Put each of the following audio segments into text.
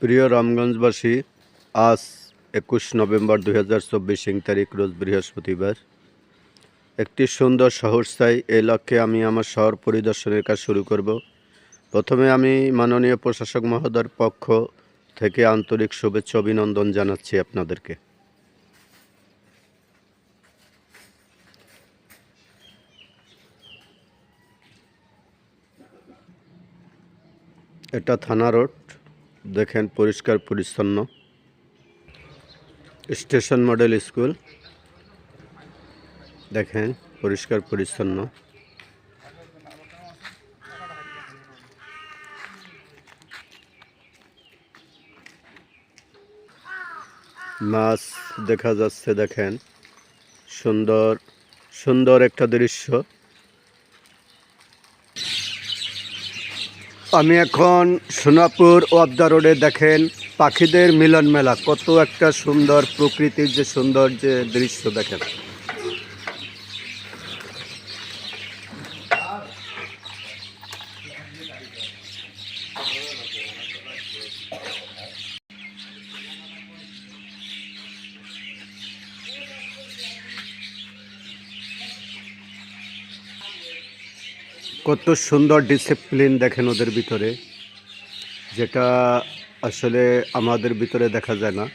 প্রিয় রামগঞ্জবাসী, আজ ২১ নভেম্বর ২০২৪ ইং তারিখ রোজ বৃহস্পতিবার। একটি সুন্দর শহর চাই, এই লক্ষ্যে আমি আমার শহর পরিদর্শনের কাজ শুরু করব। প্রথমে আমি মাননীয় প্রশাসক মহোদয়ের পক্ষ থেকে আন্তরিক শুভেচ্ছা অভিনন্দন জানাচ্ছি আপনাদেরকে। এটা থানা রোড, দেখেন পরিষ্কার পরিচ্ছন্ন। স্টেশন মডেল স্কুল, দেখেন পরিষ্কার পরিচ্ছন্ন। মাছ দেখা যাচ্ছে, দেখেন সুন্দর সুন্দর একটা দৃশ্য। আমি এখন সোনাপুর ওয়াবদা রোডে, দেখেন পাখিদের মিলন মেলা, কত একটা সুন্দর প্রকৃতির যে সুন্দর যে দৃশ্য দেখেন। কত সুন্দর ডিসিপ্লিন দেখেন ওদের ভিতরে, যেটা আসলে আমাদের ভিতরে দেখা যায় না।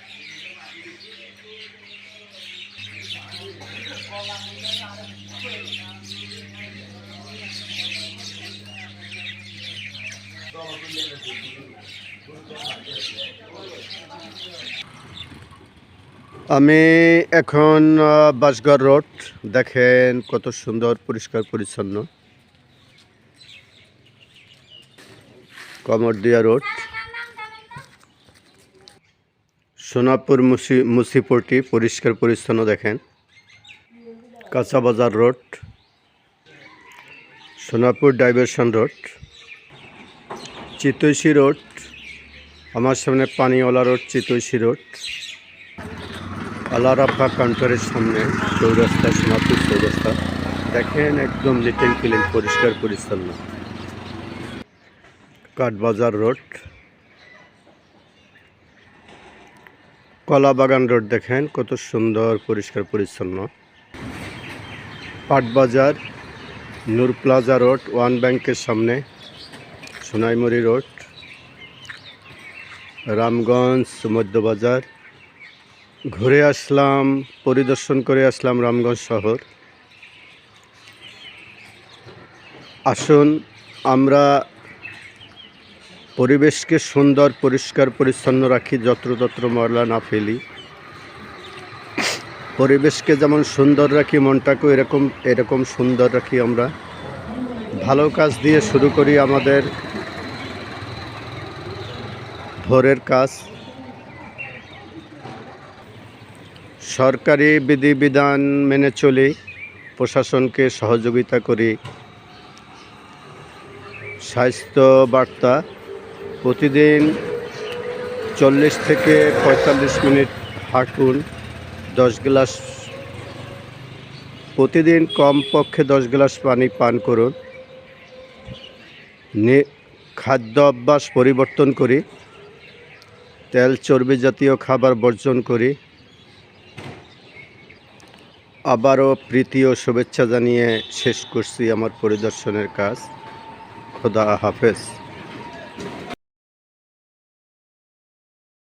আমি এখন বাসগড় রোড, দেখেন কত সুন্দর পরিষ্কার পরিচ্ছন্ন। কমরদিয়া রোড, সোনাপুর মুসিপটি পরিষ্কার পরিচ্ছন্ন দেখেন। কাঁচা বাজার road, Sonapur diversion road, Chitoishi road, আমার সামনে পানিওয়ালা রোড, চিতৈশী রোড, আলারাফা কাউন্টারের সামনে চৌরাস্তা, সোনাপুর চৌরাস্তা, দেখেন একদম লিটিল ক্লিন পরিষ্কার পরিচ্ছন্ন। কাঠবাজার রোড, কলাবাগান রোড, দেখেন কত সুন্দর পরিষ্কার পরিচ্ছন্ন। পাটবাজার, নূর প্লাজা রোড, ওয়ান ব্যাংকের সামনে, সোনাইমুড়ি রোড, রামগঞ্জ মধ্যবাজার। ঘুরে আসলাম, পরিদর্শন করে আসলাম রামগঞ্জ শহর। আসুন আমরা পরিবেশকে সুন্দর পরিষ্কার পরিচ্ছন্ন রাখি, যত্রতত্র ময়লা না ফেলি। পরিবেশকে যেমন সুন্দর রাখি, মনটাকেও এরকম সুন্দর রাখি। আমরা ভালো কাজ দিয়ে শুরু করি আমাদের ভোরের কাজ। সরকারি বিধিবিধান মেনে চলি, প্রশাসনকে সহযোগিতা করি। স্বাস্থ্য বার্তা প্রতিদিন 40 থেকে 45 মিনিট হাঁটুন। 10 গ্লাস প্রতিদিন, কমপক্ষে 10 গ্লাস পানি পান করুন। খাদ্য অভ্যাস পরিবর্তন করি, তেল চর্বি জাতীয় খাবার বর্জন করি। আবারও প্রীতি ও শুভেচ্ছা জানিয়ে শেষ করছি আমার পরিদর্শনের কাজ। খোদা হাফেজ।